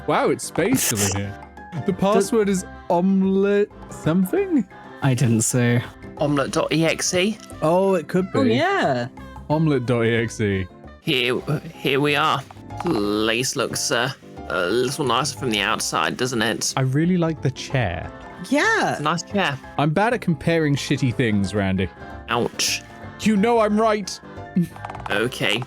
Wow, it's spatial in here. The password is omelette something? I didn't say. Omelette.exe. Oh, it could be. Oh, yeah. Omelette.exe. Here we are. Place looks a little nicer from the outside, doesn't it? I really like the chair. Yeah. Nice chair. I'm bad at comparing shitty things, Randy. Ouch. You know I'm right. Okay,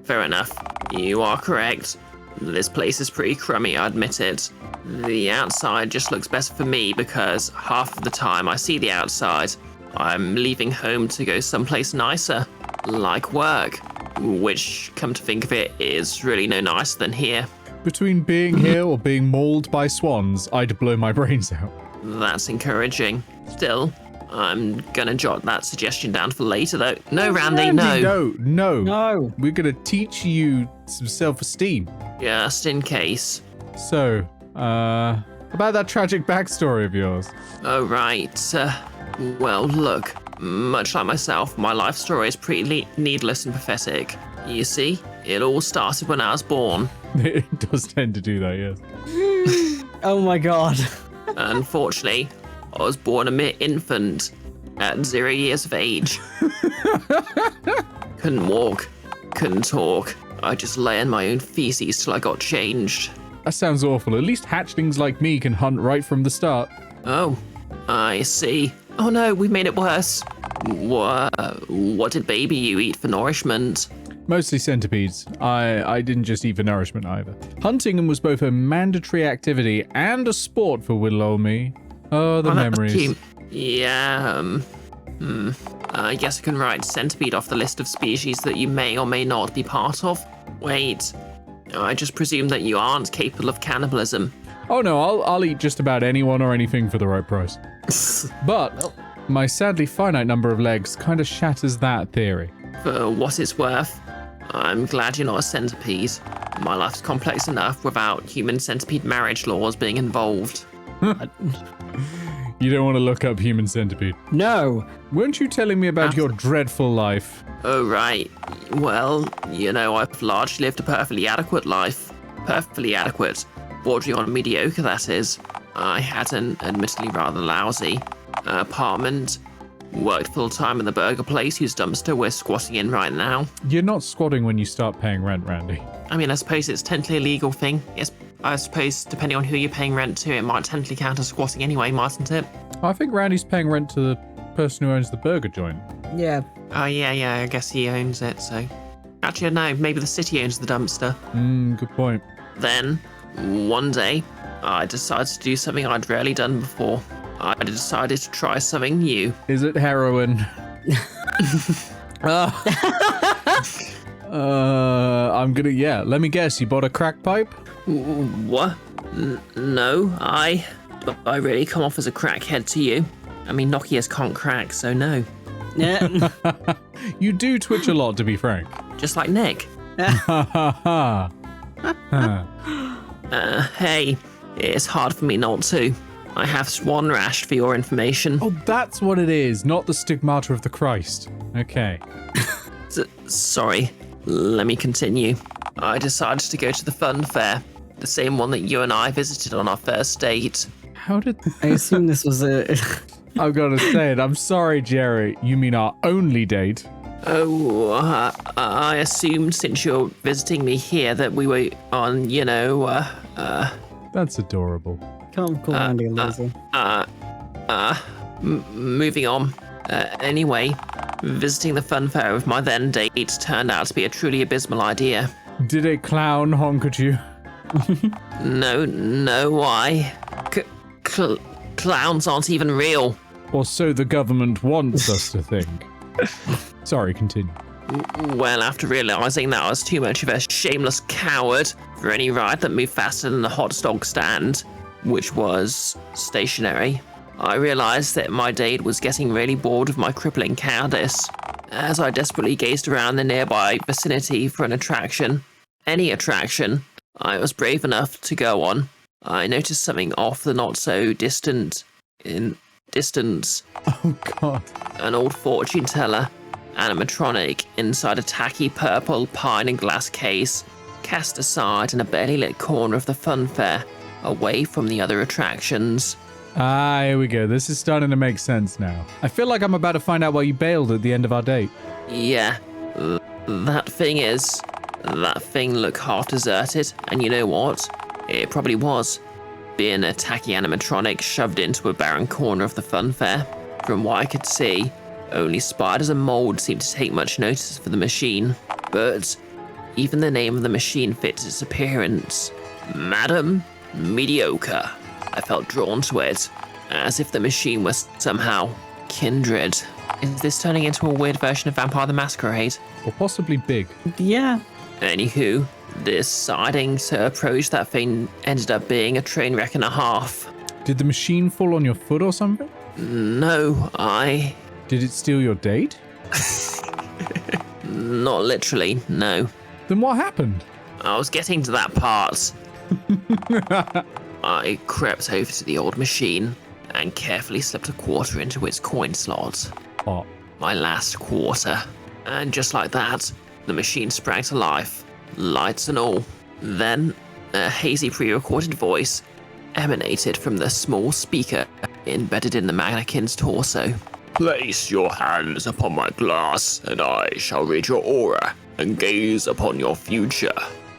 fair enough. You are correct. This place is pretty crummy, I admit it. The outside just looks better for me because half of the time I see the outside, I'm leaving home to go someplace nicer, like work, which, come to think of it, is really no nicer than here. Between being here or being mauled by swans, I'd blow my brains out. That's encouraging. Still, I'm gonna jot that suggestion down for later, though. No, Randy, no. No. We're gonna teach you some self-esteem. Just in case. So, about that tragic backstory of yours. Oh, right. Well, look, much like myself, my life story is pretty needless and pathetic. You see, it all started when I was born. It does tend to do that, yes. Oh my god. Unfortunately, I was born a mere infant at 0 years of age. Couldn't walk, couldn't talk. I just lay in my own feces till I got changed. That sounds awful. At least hatchlings like me can hunt right from the start. Oh, I see. Oh no, we made it worse. What did baby you eat for nourishment? Mostly centipedes. I didn't just eat for nourishment either. Hunting was both a mandatory activity and a sport for little old me. Oh, the memories. Yeah, I guess I can write centipede off the list of species that you may or may not be part of. Wait, I just presume that you aren't capable of cannibalism. Oh no, I'll eat just about anyone or anything for the right price. But my sadly finite number of legs kind of shatters that theory. For what it's worth, I'm glad you're not a centipede. My life's complex enough without human centipede marriage laws being involved. You don't want to look up human centipede. No. Weren't you telling me about your dreadful life? Oh, right. Well, you know, I've largely lived a perfectly adequate life. Perfectly adequate. Bordering on mediocre, that is. I had an admittedly rather lousy apartment. Worked full-time in the burger place whose dumpster we're squatting in right now. You're not squatting when you start paying rent, Randy. I mean, I suppose it's technically a legal thing. Yes, I suppose depending on who you're paying rent to, it might technically count as squatting anyway, mightn't it? I think Randy's paying rent to the person who owns the burger joint. Yeah. Oh, yeah, I guess he owns it, so... Actually, no, maybe the city owns the dumpster. Good point. Then, one day, I decided to do something I'd rarely done before. I decided to try something new. Is it heroin? I'm gonna, let me guess, you bought a crack pipe? What? No, do I really come off as a crackhead to you? I mean, Nokias can't crack, so no. Yeah. You do twitch a lot, to be frank. Just like Nick. Hey, it's hard for me not to. I have swan rash for your information. Oh, that's what it is, not the stigmata of the Christ. Okay. Sorry, let me continue. I decided to go to the funfair, the same one that you and I visited on our first date. How did... I assume this was a... I've got to say it. I'm sorry, Jerry. You mean our only date? Oh, I assumed since you're visiting me here that we were on, That's adorable. Can't call Andy a loser. Moving on. Anyway, visiting the funfair with my then date turned out to be a truly abysmal idea. Did a clown honk at you? No, why? Clowns aren't even real. Or so the government wants us to think. Sorry, continue. Well, after realising that I was too much of a shameless coward for any ride that moved faster than the hot dog stand, which was stationary, I realised that my date was getting really bored of my crippling cowardice. As I desperately gazed around the nearby vicinity for an attraction, any attraction, I was brave enough to go on. I noticed something off the not-so-distance. Oh, God. An old fortune teller, animatronic, inside a tacky purple pine and glass case cast aside in a barely lit corner of the funfair, away from the other attractions. Ah, here we go. This is starting to make sense now. I feel like I'm about to find out why you bailed at the end of our date. Yeah, that thing looked half deserted, and you know what? It probably was. Being a tacky animatronic shoved into a barren corner of the funfair. From what I could see, only spiders and mold seemed to take much notice for the machine. But even the name of the machine fits its appearance. Madam Mediocre. I felt drawn to it, as if the machine was somehow kindred. Is this turning into a weird version of Vampire the Masquerade? Or possibly big. Yeah. Anywho, deciding to approach that thing ended up being a train wreck and a half. Did the machine fall on your foot or something? No, Did it steal your date? Not literally, no. Then what happened? I was getting to that part. I crept over to the old machine and carefully slipped a quarter into its coin slot. Oh. My last quarter. And just like that, the machine sprang to life, lights and all. Then, a hazy pre-recorded voice emanated from the small speaker embedded in the mannequin's torso. Place your hands upon my glass, and I shall read your aura and gaze upon your future.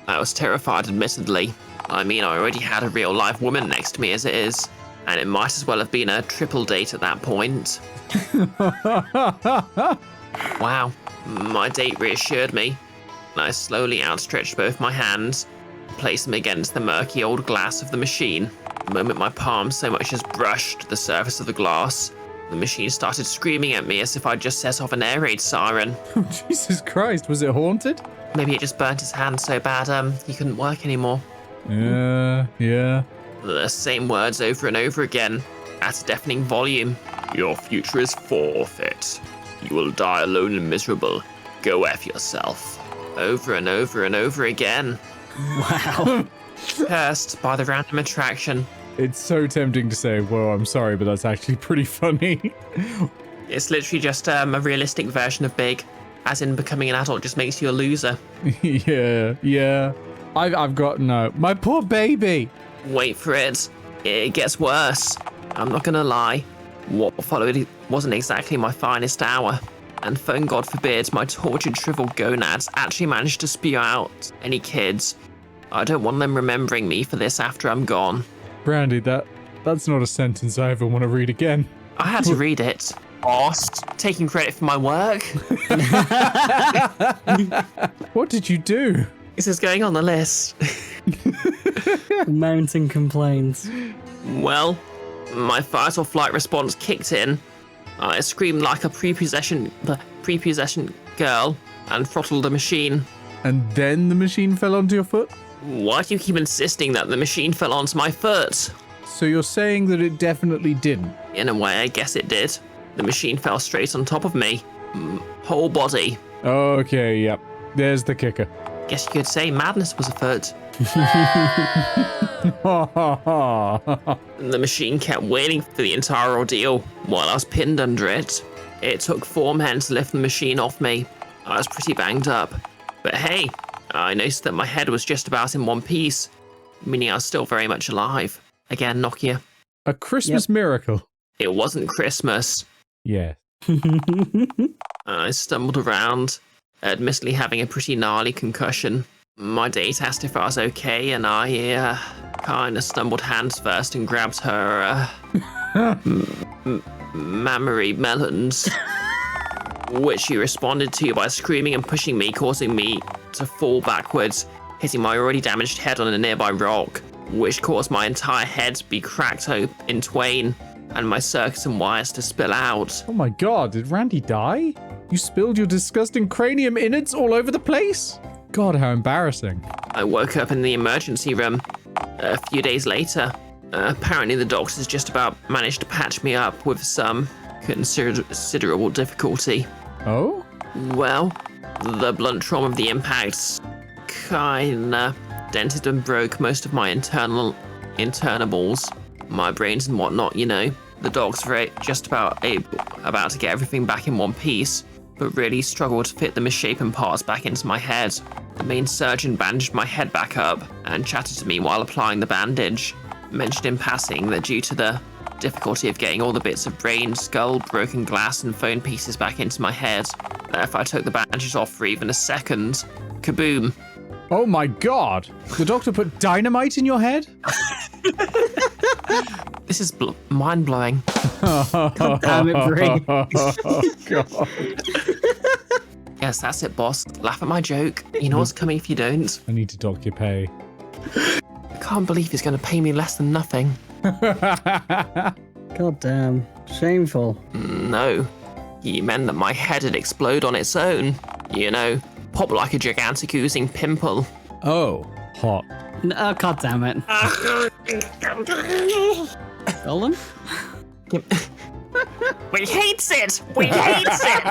I was terrified, admittedly. I mean, I already had a real-life woman next to me as it is, and it might as well have been a triple date at that point. Wow, my date reassured me. I slowly outstretched both my hands, placed them against the murky old glass of the machine. The moment my palm so much as brushed the surface of the glass, the machine started screaming at me as if I'd just set off an air raid siren. Jesus Christ, was it haunted? Maybe it just burnt his hand so bad he couldn't work anymore. Yeah. The same words over and over again, at a deafening volume. Your future is forfeit. You will die alone and miserable. Go F yourself. Over and over and over again. Wow. Cursed by the random attraction. It's so tempting to say, well, I'm sorry, but that's actually pretty funny. It's literally just a realistic version of Big. As in, becoming an adult just makes you a loser. Yeah. I've got no. My poor baby. Wait for it. It gets worse. I'm not gonna lie. What followed wasn't exactly my finest hour. And phone God forbid my tortured shriveled gonads actually managed to spew out any kids. I don't want them remembering me for this after I'm gone. Brandy, that's not a sentence I ever want to read again. I had to read it. Boss, taking credit for my work. What did you do? This is going on the list. Mounting complaints. Well, my fight or flight response kicked in. I screamed like a prepossession girl and throttled the machine. And then the machine fell onto your foot? Why do you keep insisting that the machine fell onto my foot? So you're saying that it definitely didn't? In a way, I guess it did. The machine fell straight on top of me. Whole body. Okay, yep. There's the kicker. Guess you could say madness was afoot. The machine kept wailing for the entire ordeal while I was pinned under it. It took 4 men to lift the machine off me. I was pretty banged up. But hey, I noticed that my head was just about in one piece, meaning I was still very much alive. Again, Nokia. A Christmas miracle. It wasn't Christmas. Yeah. I stumbled around, admittedly having a pretty gnarly concussion. My date asked if I was okay, and I kind of stumbled hands first and grabbed her mammary melons, which she responded to by screaming and pushing me, causing me to fall backwards, hitting my already damaged head on a nearby rock, which caused my entire head to be cracked in twain and my circuits and wires to spill out. Oh my god, did Randy die? You spilled your disgusting cranium innards all over the place? God, how embarrassing. I woke up in the emergency room a few days later. Apparently the doctors just about managed to patch me up with some considerable difficulty. Oh? Well, the blunt trauma of the impacts kinda dented and broke most of my internals, my brains and whatnot, you know. The docs were just about to get everything back in one piece, but really struggled to fit the misshapen parts back into my head. The main surgeon bandaged my head back up and chatted to me while applying the bandage. Mentioned in passing that due to the difficulty of getting all the bits of brain, skull, broken glass and phone pieces back into my head, that if I took the bandages off for even a second, kaboom. Oh my god! The doctor put dynamite in your head? This is mind-blowing. God damn it, Brie. Oh god. Yes, that's it, boss. Laugh at my joke. You know what's coming if you don't. I need to dock your pay. I can't believe he's going to pay me less than nothing. God damn. Shameful. No. He meant that my head would explode on its own. You know, pop like a gigantic oozing pimple. Oh, hot. Oh, god damn it. Golem? We hates it! We hates it!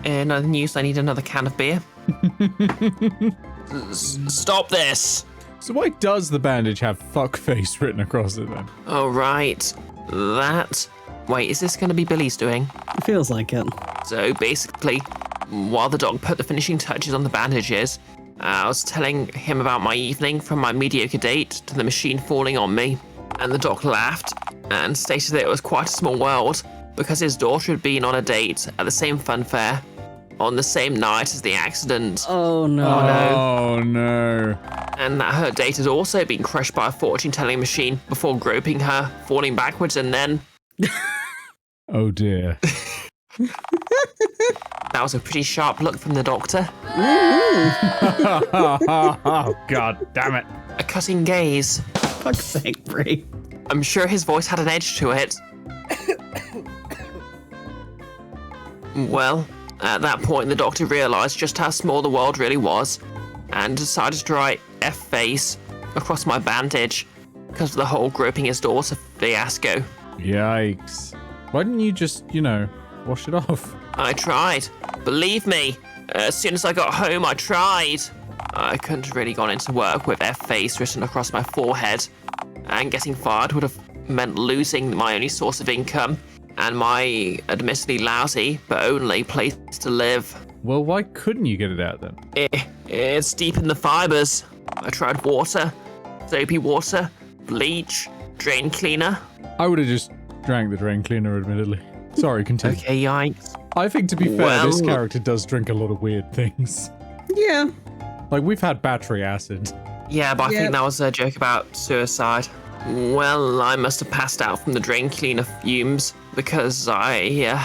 In other news, I need another can of beer. Stop this! So why does the bandage have fuckface written across it then? Oh, right. That. Wait, is this going to be Billy's doing? It feels like it. So basically, while the dog put the finishing touches on the bandages, I was telling him about my evening from my mediocre date to the machine falling on me. And the dog laughed and stated that it was quite a small world because his daughter had been on a date at the same funfair on the same night as the accident. Oh no. Oh no. And that her date had also been crushed by a fortune-telling machine before groping her, falling backwards, and then... Oh dear. That was a pretty sharp look from the doctor. Oh god damn it. A cutting gaze. Fuck's sake, Brie. I'm sure his voice had an edge to it. Well, at that point, the doctor realised just how small the world really was and decided to write F-face across my bandage because of the whole groping his daughter fiasco. Yikes. Why didn't you just, wash it off? I tried. Believe me, as soon as I got home, I tried. I couldn't have really gone into work with F-face written across my forehead, and getting fired would have meant losing my only source of income and my admittedly lousy but only place to live. Well, why couldn't you get it out then? It's deep in the fibers. I tried water, soapy water, bleach, drain cleaner. I would have just drank the drain cleaner, admittedly. Sorry, continue. Okay, yikes. I think, to be fair, this Well- character does drink a lot of weird things. Yeah. Like, we've had battery acid. Yeah, but I Yep. think that was a joke about suicide. Well, I must have passed out from the drain cleaner fumes because I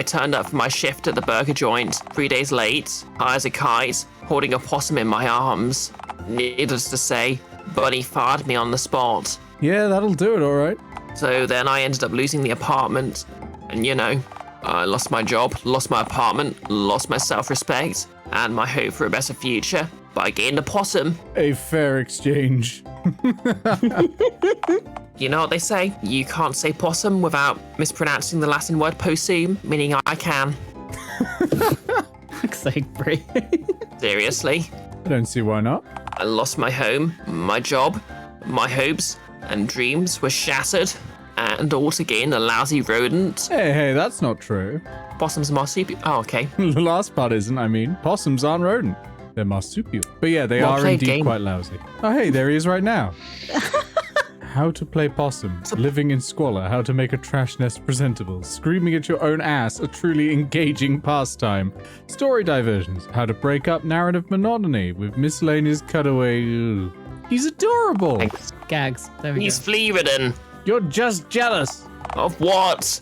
turned up for my shift at the burger joint 3 days late, high as a kite, holding a possum in my arms. Needless to say, Bunny fired me on the spot. Yeah, that'll do it, all right. So then I ended up losing the apartment, and I lost my job, lost my apartment, lost my self-respect, and my hope for a better future, but I gained a possum. A fair exchange. You know what they say? You can't say possum without mispronouncing the Latin word possum, meaning I can. Fuck's sake, Brie. Seriously. I don't see why not. I lost my home, my job, my hopes and dreams were shattered, and all to gain a lousy rodent. Hey, that's not true. Possums are marsupial. Oh, okay. The last part isn't, possums aren't rodent. They're marsupial. But yeah, they Well are played, indeed game. quite lousy. Oh, hey, there he is right now. How to play possum, living in squalor, how to make a trash nest presentable, screaming at your own ass, a truly engaging pastime, story diversions, how to break up narrative monotony with miscellaneous cutaway. Ooh. He's adorable. Thanks. Gags. There we He's go. flea-ridden. You're just jealous Of what?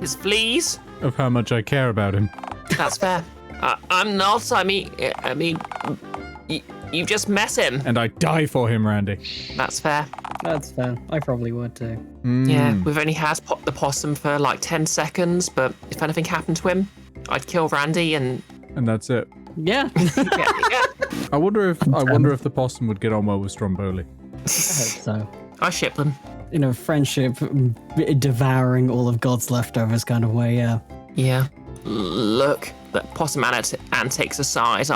His fleas? of how much I care about him. That's fair. I'm not. I mean, you just met him. And I die for him, Randy. That's fair. That's fair. I probably would too. Yeah, we've only had the possum for like 10 seconds, but if anything happened to him, I'd kill Randy and And that's it. Yeah. yeah. I wonder if the possum would get on well with Stromboli. I hope so. I ship them. Friendship devouring all of God's leftovers kind of way, yeah. Yeah. Look, that possum antics aside,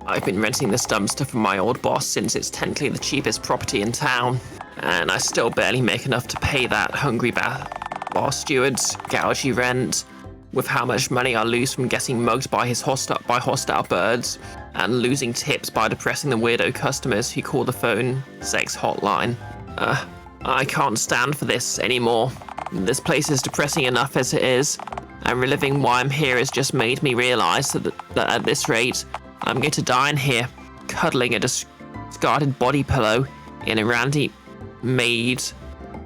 I've been renting this dumpster from my old boss since it's technically the cheapest property in town, and I still barely make enough to pay that hungry bar steward's gougy rent, with how much money I lose from getting mugged by hostile birds, and losing tips by depressing the weirdo customers who call the phone sex hotline. I can't stand for this anymore. This place is depressing enough as it is, and reliving why I'm here has just made me realize that at this rate, I'm going to die in here, cuddling a discarded body pillow in a Randy-made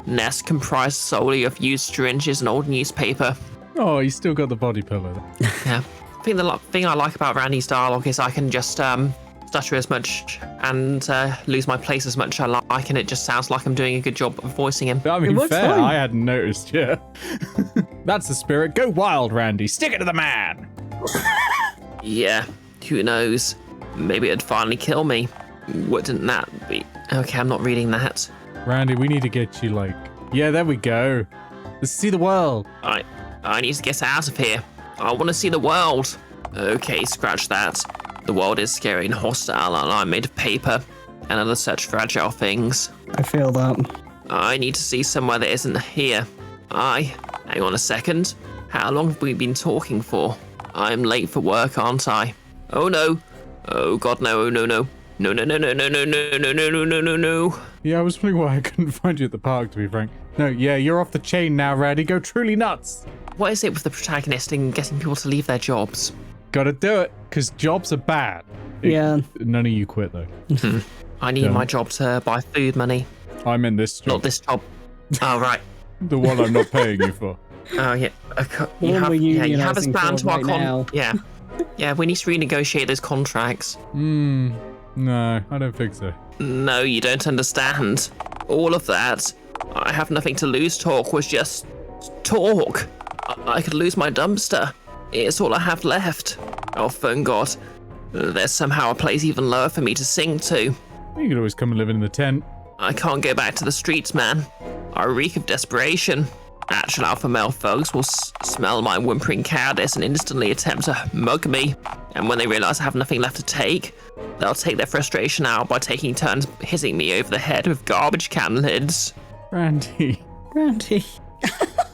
nest comprised solely of used syringes and old newspaper. Oh, you still got the body pillow. Yeah. I think the thing I like about Randy's dialogue is I can just stutter as much and lose my place as much as I like, and it just sounds like I'm doing a good job of voicing him. I mean, looks fair. fine. I hadn't noticed, yeah. That's the spirit. Go wild, Randy. Stick it to the man. Yeah, who knows? Maybe it'd finally kill me. Wouldn't that be... Okay, I'm not reading that. Randy, we need to get you, like... Yeah, there we go. Let's see the world. I need to get out of here. I want to see the world. Okay, scratch that. The world is scary and hostile, and I'm made of paper and other such fragile things. I feel that. I need to see somewhere that isn't here. Hang on a second. How long have we been talking for? I'm late for work, aren't I? Oh no. Oh god, no, no, no. No, no, no, no, no, no, no, no, no, no, no, no, no. Yeah, I was wondering why I couldn't find you at the park, to be frank. No, yeah, you're off the chain now, Randy. Go truly nuts. What is it with the protagonist and getting people to leave their jobs? Gotta do it, because jobs are bad. Yeah. None of you quit, though. I need my job to buy food money. I'm in this job. Not this job. Oh, right. The one I'm not paying you for. Oh, yeah. You have us bound to our now. Yeah. Yeah, we need to renegotiate those contracts. No, I don't think so. No, you don't understand. All of that, I have nothing to lose talk was just talk. I could lose my dumpster. It's all I have left. Oh, phone God. There's somehow a place even lower for me to sing to. You could always come and live in the tent. I can't go back to the streets, man. I reek of desperation. Actual alpha male thugs will smell my whimpering cowardice and instantly attempt to mug me. And when they realize I have nothing left to take, they'll take their frustration out by taking turns hitting me over the head with garbage can lids. Randy. Randy.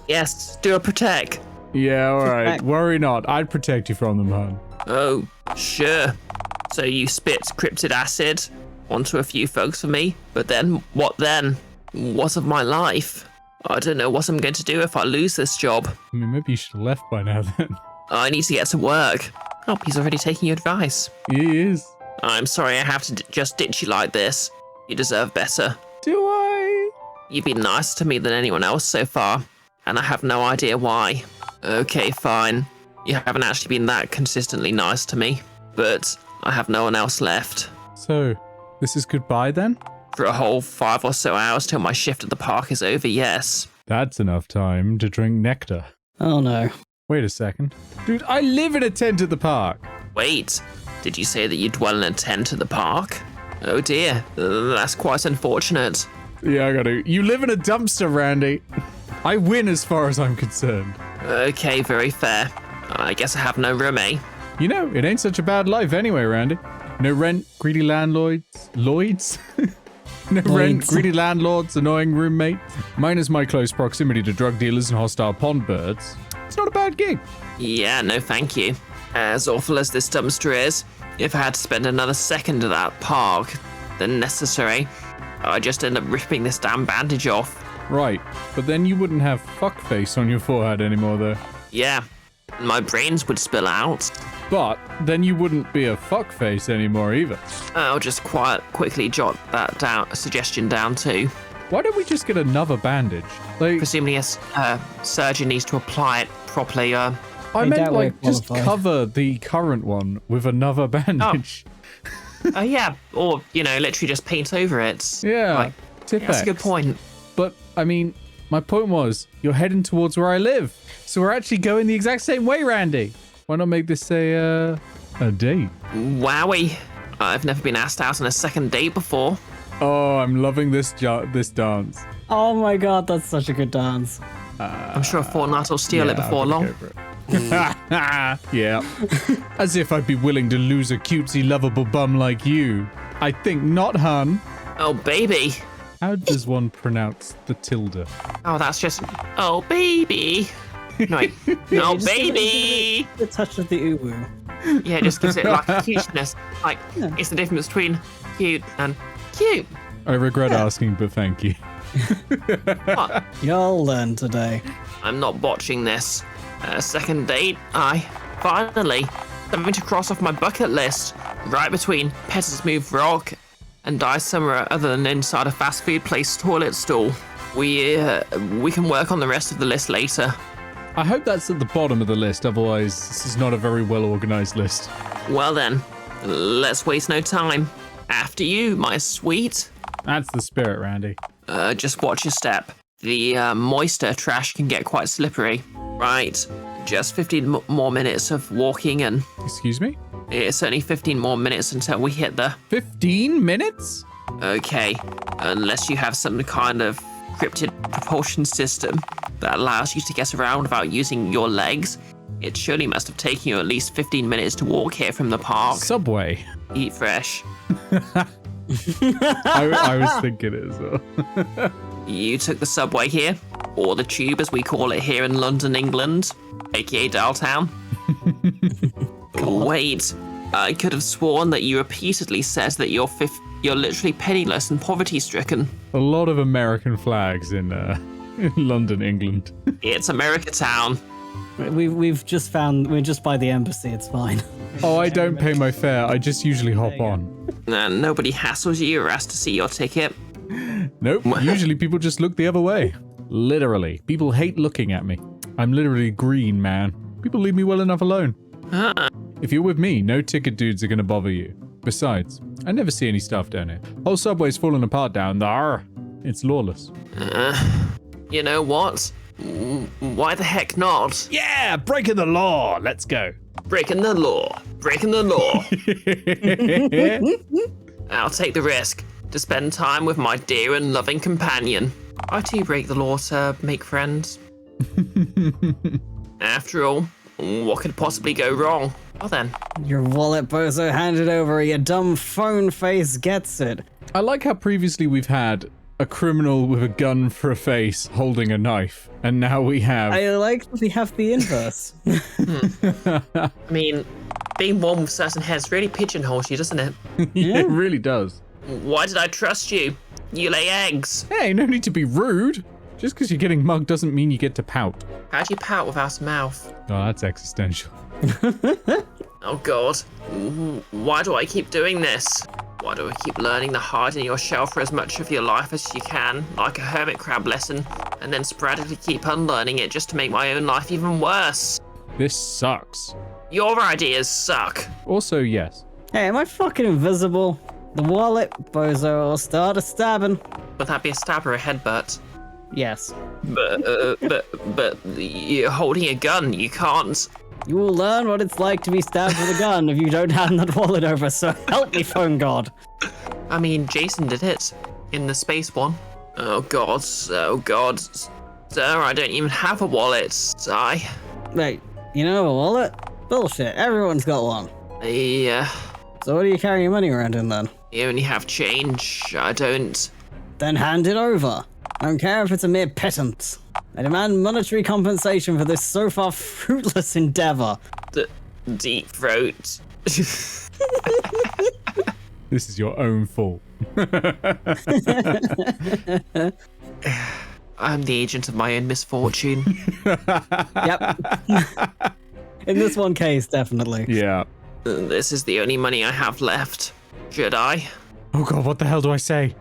Yes, do a protect. Yeah, alright. Protect. Worry not. I'd protect you from them, hon. Oh, sure. So you spit cryptid acid onto a few folks for me, but then, what then? What of my life? I don't know what I'm going to do if I lose this job. I mean, maybe you should have left by now, then. I need to get to work. Oh, he's already taking your advice. He is. I'm sorry I have to just ditch you like this. You deserve better. Do I? You've been nicer to me than anyone else so far, and I have no idea why. Okay, fine. You haven't actually been that consistently nice to me, but I have no one else left. So, this is goodbye then? For a whole 5 or so hours till my shift at the park is over, yes. That's enough time to drink nectar. Oh no. Wait a second. Dude, I live in a tent at the park. Wait, did you say that you dwell in a tent at the park? Oh dear, that's quite unfortunate. Yeah, I gotta. You live in a dumpster, Randy. I win as far as I'm concerned. Okay, very fair. I guess I have no room, eh? You know, it ain't such a bad life anyway, Randy. No rent, greedy landlords. Lloyds? No rent, greedy landlords, annoying roommates. Minus my close proximity to drug dealers and hostile pond birds. It's not a bad gig. Yeah, no thank you. As awful as this dumpster is, if I had to spend another second at that park than necessary, I'd just end up ripping this damn bandage off. Right, but then you wouldn't have fuckface on your forehead anymore, though. Yeah, my brains would spill out. But then you wouldn't be a fuckface anymore either. I'll just quickly jot that suggestion down too. Why don't we just get another bandage? Like, Presumably a surgeon needs to apply it properly. I I meant doubt we're like just qualified. cover the current one with another bandage. Yeah, or, literally just paint over it. Yeah, Like, Tipex. that's a good point. But, I mean, my point was, you're heading towards where I live. So we're actually going the exact same way, Randy. Why not make this a date? Wowie. I've never been asked out on a second date before. Oh, I'm loving this dance. Oh my god, that's such a good dance. I'm sure Fortnite will steal it before I'm gonna long. go for it. Yeah. As if I'd be willing to lose a cutesy, lovable bum like you. I think not, hun. Oh, baby. How does one pronounce the tilde? Oh, that's just... Oh, baby. No, wait. No, Just give baby! it the touch of the uwu. Yeah, it just gives it like a cuteness. Like, it's the difference between cute and cute. I regret asking, but thank you. What? You'll learn today. I'm not botching this. Second date, finally, something to cross off my bucket list. Right between Petter's Move Rock and die somewhere other than inside a fast food place toilet stall. We can work on the rest of the list later. I hope that's at the bottom of the list, otherwise this is not a very well organized list. Well then, let's waste no time. After you, my sweet. That's the spirit, Randy. Just watch your step. The moister trash can get quite slippery. Right, just 15 more minutes of walking and Excuse me? it's only 15 more minutes until we hit the... 15 minutes? Okay, unless you have some kind of encrypted propulsion system that allows you to get around without using your legs, it surely must have taken you at least 15 minutes to walk here from the park. Subway. Eat fresh. I was thinking it as well. You took the subway here, or the tube as we call it here in London, England, aka Dialtown. Wait, I could have sworn that you repeatedly said that you're literally penniless and poverty-stricken. A lot of American flags in London, England. It's America Town. We're just by the embassy. It's fine. Oh, I don't pay my fare. I just usually hop on. Nobody hassles you or asks to see your ticket. Nope. Usually people just look the other way. Literally. People hate looking at me. I'm literally green, man. People leave me well enough alone. If you're with me, no ticket dudes are going to bother you. Besides, I never see any stuff down here. Whole subway's falling apart down there. It's lawless. You know what? Why the heck not? Yeah, breaking the law. Let's go. Breaking the law. Breaking the law. I'll take the risk to spend time with my dear and loving companion. I too break the law to make friends. After all, what could possibly go wrong? Well then. Your wallet, bozo, hand it over. Your dumb phone face gets it. I like how previously we've had a criminal with a gun for a face holding a knife, and now we have... I like that we have the inverse. I mean, being born with certain heads really pigeonholes you, doesn't it? Yeah, it really does. Why did I trust you? You lay eggs. Hey, no need to be rude. Just because you're getting mugged doesn't mean you get to pout. How do you pout without a mouth? Oh, that's existential. Oh god. Why do I keep doing this? Why do I keep learning to harden your shell for as much of your life as you can, like a hermit crab lesson, and then sporadically keep unlearning it just to make my own life even worse? This sucks. Your ideas suck. Also, yes. Hey, am I fucking invisible? The wallet, bozo, will start a stabbing. Would that be a stab or a headbutt? Yes. But you're holding a gun. You can't. You will learn what it's like to be stabbed with a gun if you don't hand that wallet over, so help me, phone god. I mean, Jason did it in the space one. Oh god, Sir, I don't even have a wallet. Wait, you know a wallet? Bullshit, everyone's got one. Yeah. So what do you carry your money around in then? You only have change. I don't. Then hand it over. I don't care if it's a mere pittance. I demand monetary compensation for this so far fruitless endeavor. Deep throat. This is your own fault. I'm the agent of my own misfortune. Yep. In this one case, definitely. Yeah. This is the only money I have left. Should I? Oh god, what the hell do I say?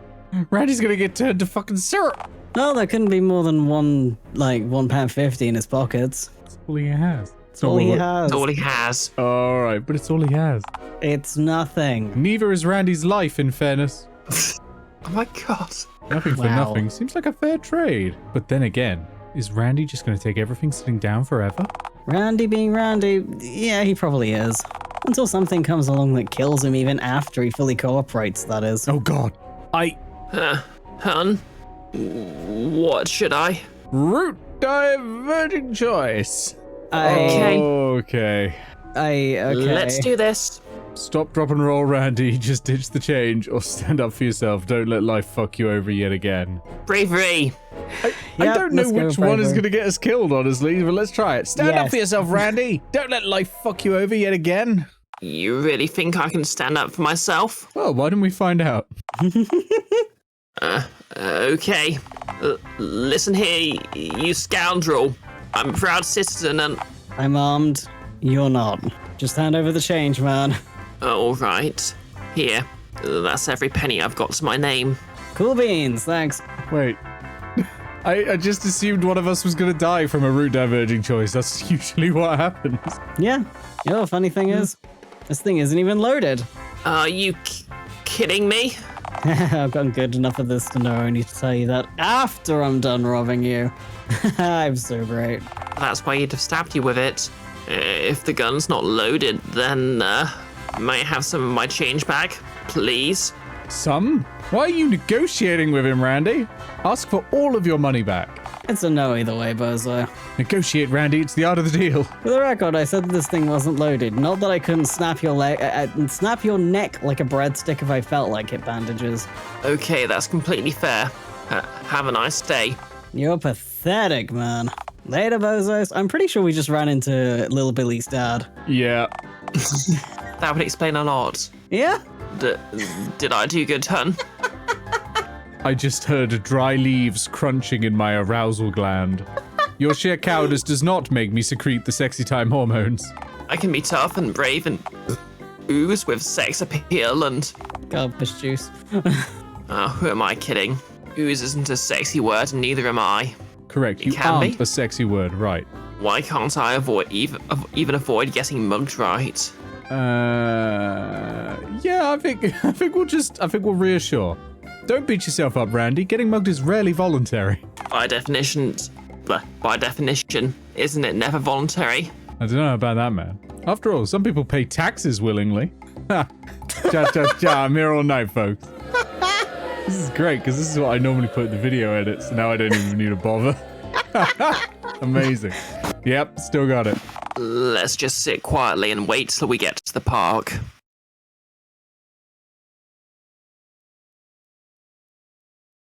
Randy's gonna get turned to fucking syrup. No, there couldn't be more than £1.50 in his pockets. That's all he has. That's all he has. That's all he has. Alright, but it's all he has. It's nothing. Neither is Randy's life, in fairness. Oh my god. Nothing for Wow. nothing. Seems like a fair trade. But then again, is Randy just gonna take everything sitting down forever? Randy being Randy, yeah, he probably is. Until something comes along that kills him even after he fully cooperates, that is. Oh god. Hun? What should I? Route diverting choice. Okay. Okay. Okay. Let's do this. Stop, drop, and roll, Randy. Just ditch the change or stand up for yourself. Don't let life fuck you over yet again. Bravery. I Yep, don't know let's go, which one is bravery. going to get us killed, honestly, but let's try it. Stand up Yes. for yourself, Randy. Don't let life fuck you over yet again. You really think I can stand up for myself? Well, why don't we find out? Okay. Listen here, you scoundrel. I'm a proud citizen and... I'm armed. You're not. Just hand over the change, man. All right. Here. That's every penny I've got to my name. Cool beans, thanks. Wait. I just assumed one of us was going to die from a route diverging choice. That's usually what happens. Yeah. You know, the funny thing is, this thing isn't even loaded. Are you kidding me? I've gotten good enough of this to know I need to tell you that after I'm done robbing you. I'm so great. That's why you'd have stabbed you with it. If the gun's not loaded, then, may I have some of my change back, please? Some? Why are you negotiating with him, Randy? Ask for all of your money back. It's a no either way, Bozo. Negotiate, Randy. It's the art of the deal. For the record, I said this thing wasn't loaded. Not that I couldn't snap your snap your neck like a breadstick if I felt like it, bandages. Okay, that's completely fair. Have a nice day. You're pathetic, man. Later, Bozos. I'm pretty sure we just ran into Little Billy's dad. Yeah. That would explain a lot. Yeah? Did I do good, hun? I just heard dry leaves crunching in my arousal gland. Your sheer cowardice does not make me secrete the sexy time hormones. I can be tough and brave and ooze with sex appeal and... Garbage juice. who am I kidding? Ooze isn't a sexy word and neither am I. Correct. You can aren't be. a sexy word, right? Why can't I even avoid getting mugged right? Yeah, I think we'll reassure. Don't beat yourself up, Randy. Getting mugged is rarely voluntary. By definition, isn't it never voluntary? I don't know about that, man. After all, some people pay taxes willingly. Ha! Cha-cha-cha, I'm here all night, folks. This is great, because this is what I normally put in the video edits, so now I don't even need to bother. Amazing. Yep, still got it. Let's just sit quietly and wait till we get to the park.